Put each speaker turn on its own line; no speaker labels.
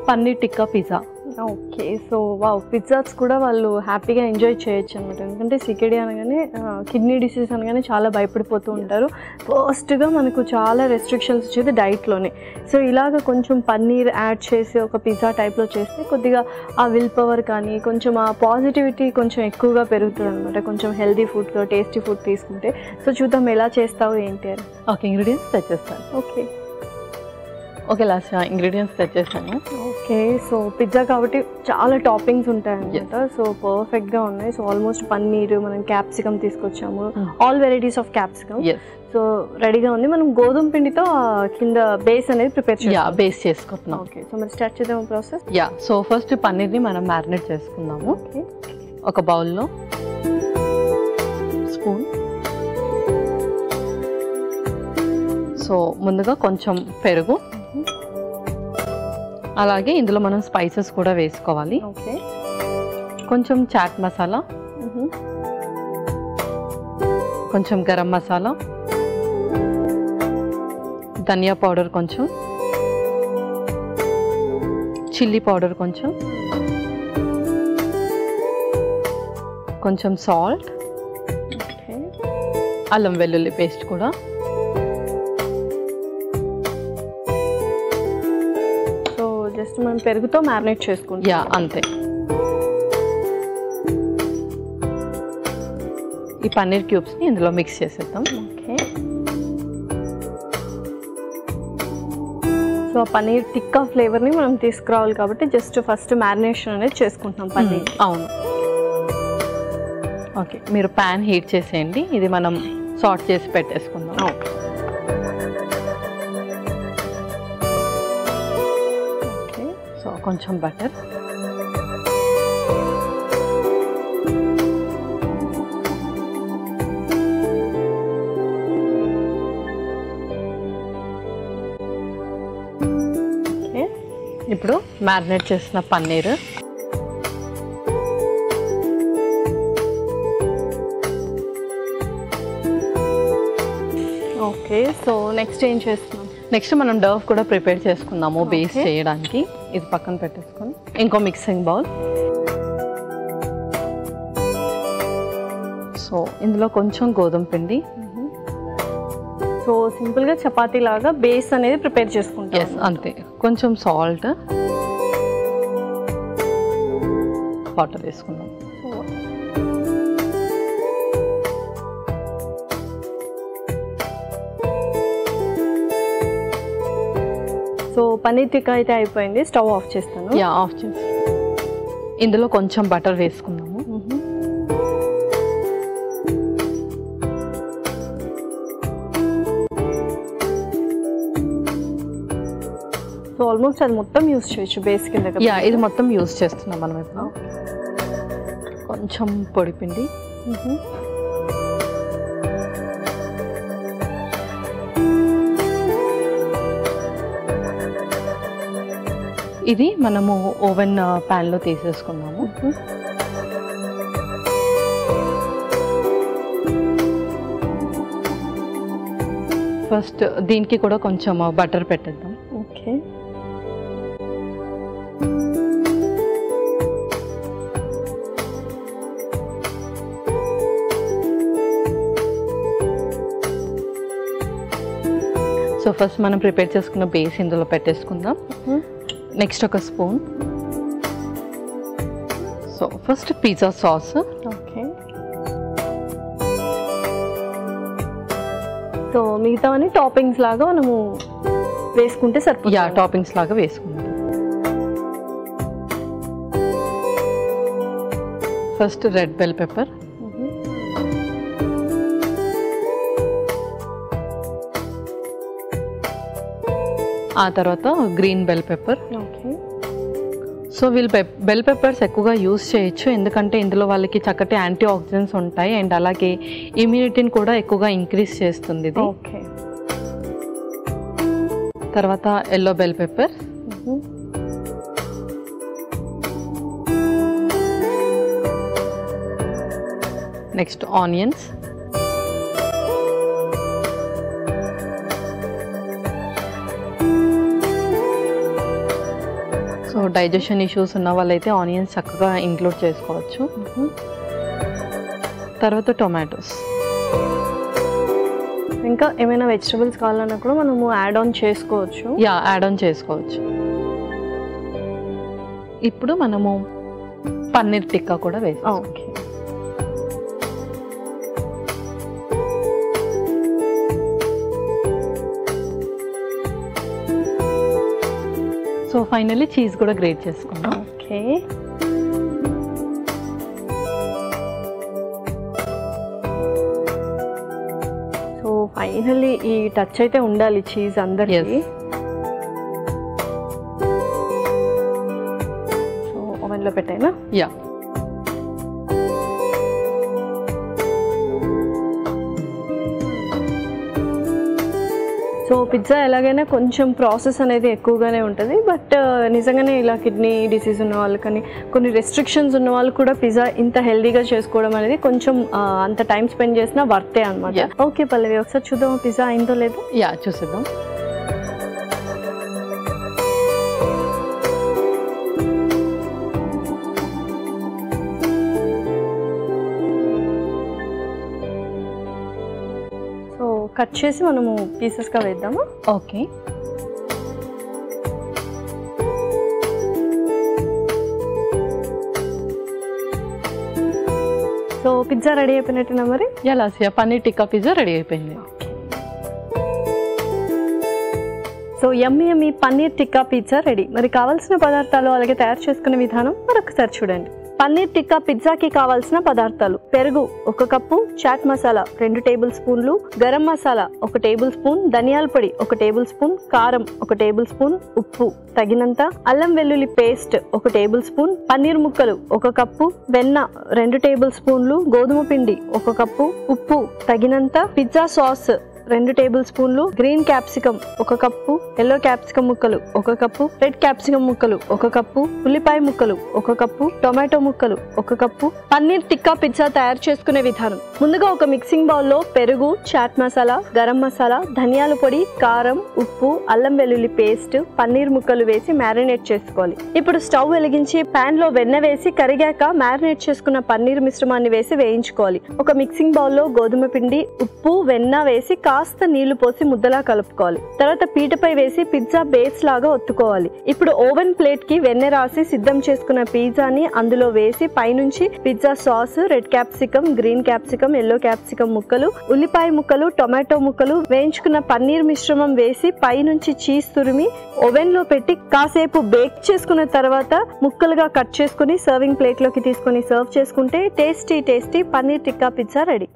Paneer tikka pizza.
Okay. So wow, pizzas కూడా వాళ్ళు హ్యాపీగా ఎంజాయ్ చేయొచ్చు అనమాట. ఎందుకంటే సికేడి అనగానే కిడ్నీ డిసీజ్ అనగానే చాలా భయపడిపోతూ ఉంటారు. ఫస్ట్గా మనకు చాలా రెస్ట్రిక్షన్స్ వచ్చేది డైట్లోనే. సో ఇలాగ కొంచెం పన్నీర్ యాడ్ చేసి ఒక పిజ్జా టైప్లో చేస్తే కొద్దిగా ఆ విల్ పవర్ కానీ కొంచెం ఆ పాజిటివిటీ కొంచెం ఎక్కువగా పెరుగుతుంది అనమాట. కొంచెం హెల్దీ ఫుడ్, టేస్టీ ఫుడ్ తీసుకుంటే. సో చూద్దాం ఎలా చేస్తావు ఏంటి అని.
ఓకే, ఇంగ్రీడియంట్స్ తెచ్చేస్తాను.
ఓకే,
లాస్ట్ ఇంగ్రీడియంట్స్ తెచ్చేస్తాను.
ఓకే. సో పిజ్జా కాబట్టి చాలా టాపింగ్స్ ఉంటాయన్నమాట. సో పర్ఫెక్ట్గా ఉన్నాయి. సో ఆల్మోస్ట్ పన్నీర్, మనం క్యాప్సికమ్ తీసుకొచ్చాము, all varieties of capsicum. So రెడీగా ఉంది. మనం గోధుమ పిండితో కింద బేస్ అనేది ప్రిపేర్ చేయాలి.
బేస్ చేసుకుంటున్నాం.
ఓకే. సో మరి స్టార్ట్ చేద్దాం ప్రాసెస్.
సో ఫస్ట్ పన్నీర్ని మనం మ్యారినేట్ చేసుకుందాము. ఒక బౌల్లో స్పూన్. సో ముందుగా కొంచెం పెరుగు, అలాగే ఇందులో మనం స్పైసెస్ కూడా వేసుకోవాలి.
ఓకే.
కొంచెం చాట్ మసాలా, కొంచెం గరం మసాలా, ధనియా పౌడర్ కొంచెం, చిల్లీ పౌడర్ కొంచెం, కొంచెం సాల్ట్, అల్లం వెల్లుల్లి పేస్ట్ కూడా,
జస్ట్ మనం పెరుగుతో మ్యారినేట్ చేసుకుంటాం.
అంతే. ఈ పన్నీర్ క్యూబ్స్ని ఇందులో మిక్స్ చేసేద్దాం.
ఓకే. సో ఆ పన్నీర్ టిక్కా ఫ్లేవర్ని మనం తీసుకురావాలి కాబట్టి జస్ట్ ఫస్ట్ మ్యారినేషన్ అనేది చేసుకుంటున్నాం పన్నీర్.
అవును. ఓకే, మీరు ప్యాన్ హీట్ చేసేయండి. ఇది మనం సాట్ చేసి పెట్టేసుకుందాం. కొంచెం బటర్, ఇప్పుడు మ్యారినేట్ చేసిన పన్నీర్,
ఓకే. సో నెక్స్ట్ ఏం చేస్తున్నాం?
నెక్స్ట్ మనం డవ్ కూడా ప్రిపేర్ చేసుకుందాము బేస్ చేయడానికి. ఇది పక్కన పెట్టేసుకొని ఇంకో మిక్సింగ్ బౌల్. సో ఇందులో కొంచెం గోధుమ పిండి.
సో సింపుల్గా చపాతీ లాగా బేస్ అనేది ప్రిపేర్ చేసుకుంటాం.
అంతే. కొంచెం సాల్ట్, వాటర్ వేసుకుందాం.
సో పన్నీర్ టిక్కా అయితే అయిపోయింది. స్టవ్ ఆఫ్ చేస్తాను.
ఆఫ్ చేసి ఇందులో కొంచెం బటర్ వేసుకుందాము.
సో ఆల్మోస్ట్ అది మొత్తం యూజ్ చేయొచ్చు బేస్ కింద.
ఇది మొత్తం యూజ్ చేస్తున్నాం మనం ఇప్పుడు. కొంచెం పొడిపిండి, ఇది మనము ఓవెన్ ప్యాన్లో తీసేసుకున్నాము. ఫస్ట్ దీనికి కూడా కొంచెం బటర్ పెట్టేద్దాం.
ఓకే.
సో ఫస్ట్ మనం ప్రిపేర్ చేసుకున్న బేస్ ఇందులో పెట్టేసుకుందాం. నెక్స్ట్ ఒక spoon. So first pizza sauce.
Okay. So మిగతావన్నీ టాపింగ్స్ లాగా మనము వేసుకుంటే సరిపోతుంది.
టాపింగ్స్ లాగా వేసుకుందాం. ఫస్ట్ రెడ్ బెల్ పెప్పర్, ఆ తర్వాత green bell pepper.
Okay.
So వీళ్ళు బెల్ పెప్పర్స్ ఎక్కువగా యూస్ చేయొచ్చు, ఎందుకంటే ఇందులో వాళ్ళకి చక్కటి యాంటీ ఆక్సిడెంట్స్ ఉంటాయి అండ్ అలాగే ఇమ్యూనిటీని కూడా ఎక్కువగా ఇంక్రీజ్ చేస్తుంది ఇది.
ఓకే.
తర్వాత yellow bell pepper, next onions, so digestion issues ఉన్న వాళ్ళైతే ఆనియన్స్ చక్కగా ఇంక్లూడ్ చేసుకోవచ్చు. తర్వాత టొమాటోస్.
ఇంకా ఏమైనా వెజిటబుల్స్ కావాలన్నా కూడా మనము యాడ్ ఆన్ చేసుకోవచ్చు.
యాడ్ ఆన్ చేసుకోవచ్చు. ఇప్పుడు మనము పన్నీర్ టిక్కా కూడా వేస్తాం.
ఓకే.
సో ఫైనల్లీ చీజ్ కూడా గ్రేట్ చేసుకుందాం.
ఓకే. సో ఫైనల్లీ ఈ టచ్ అయితే ఉండాలి చీజ్ అందరికీ. సో ఓవెన్లో పెట్టైనా.
యా.
సో పిజ్జా ఎలాగైనా కొంచెం ప్రాసెస్ అనేది ఎక్కువగానే ఉంటుంది. బట్ నిజంగానే ఇలా కిడ్నీ డిసీజ్ ఉన్న వాళ్ళు కానీ కొన్ని రెస్ట్రిక్షన్స్ ఉన్న వాళ్ళు కూడా పిజ్జా ఇంత హెల్దీగా చేసుకోవడం అనేది కొంచెం అంత టైం స్పెండ్ చేసినా వర్తే అనమాట. ఓకే పల్లవి, ఒకసారి చూద్దాం పిజ్జా అయిందో లేదో.
చూసిద్దాం.
కట్ చేసి మనము పీసెస్గా వేద్దాము.
ఓకే.
సో పిజ్జా రెడీ అయిపోయినట్టున్నా మరి.
లాస్యా పన్నీర్ టిక్కా పిజ్జా రెడీ అయిపోయింది.
So yummy paneer tikka pizza ready. మరి కావాల్సిన పదార్థాలు అలాగే తయారు చేసుకునే విధానం మరొకసారి చూడండి. పన్నీర్ టిక్కా పిజ్జాకి కావాల్సిన పదార్థాలు: పెరుగు 1 కప్పు, చాట్ మసాలా 2 టేబుల్ స్పూన్లు, గరం మసాలా 1 టేబుల్ స్పూన్, ధనియాల పొడి 1 టేబుల్ స్పూన్, కారం 1 టేబుల్ స్పూన్, ఉప్పు తగినంత, అల్లం వెల్లుల్లి పేస్ట్ 1 టేబుల్ స్పూన్, పన్నీర్ ముక్కలు 1 కప్పు, వెన్న 2 టేబుల్ స్పూన్లు, గోధుమ పిండి 1 కప్పు, ఉప్పు తగినంత, పిజ్జా సాస్ 2 టేబుల్ స్పూన్లు, green capsicum 1 cup, yellow capsicum ముక్కలు 1 కప్పు, రెడ్ క్యాప్సికమ్ ముక్కలు 1 కప్పు, ఉల్లిపాయ ముక్కలు 1 కప్పు, టొమాటో ముక్కలు 1 కప్పు. పన్నీర్ టిక్కా పిజ్జా తయారు చేసుకునే విధానం: ముందుగా ఒక మిక్సింగ్ బౌల్లో పెరుగు, చాట్ మసాలా, గరం మసాలా, ధనియాల పొడి, కారం, ఉప్పు, అల్లం వెల్లుల్లి పేస్ట్, పన్నీర్ ముక్కలు వేసి మ్యారినేట్ చేసుకోవాలి. ఇప్పుడు స్టవ్ వెలిగించి పాన్ లో వెన్న వేసి కరిగాక మ్యారినేట్ చేసుకున్న పన్నీర్ మిశ్రమాన్ని వేసి వేయించుకోవాలి. ఒక మిక్సింగ్ బౌల్లో గోధుమ పిండి, ఉప్పు, వెన్న వేసి కాస్త నీళ్లు పోసి ముద్దలా కలుపుకోవాలి. తర్వాత పీటపై వేసి పిజ్జా బేస్ లాగా ఒత్తుకోవాలి. ఇప్పుడు ఓవెన్ ప్లేట్ కి వెన్నె రాసి సిద్ధం చేసుకున్న పిజ్జాని అందులో వేసి పైనుంచి pizza sauce, red capsicum, green capsicum, yellow capsicum ముక్కలు, ఉల్లిపాయ ముక్కలు, టొమాటో ముక్కలు, వేయించుకున్న పన్నీర్ మిశ్రమం వేసి పైనుంచి చీజ్ తురిమి ఓవెన్ లో పెట్టి కాసేపు బేక్ చేసుకున్న తర్వాత ముక్కలుగా కట్ చేసుకుని సర్వింగ్ ప్లేట్ లోకి తీసుకుని సర్వ్ చేసుకుంటే tasty paneer tikka pizza ready.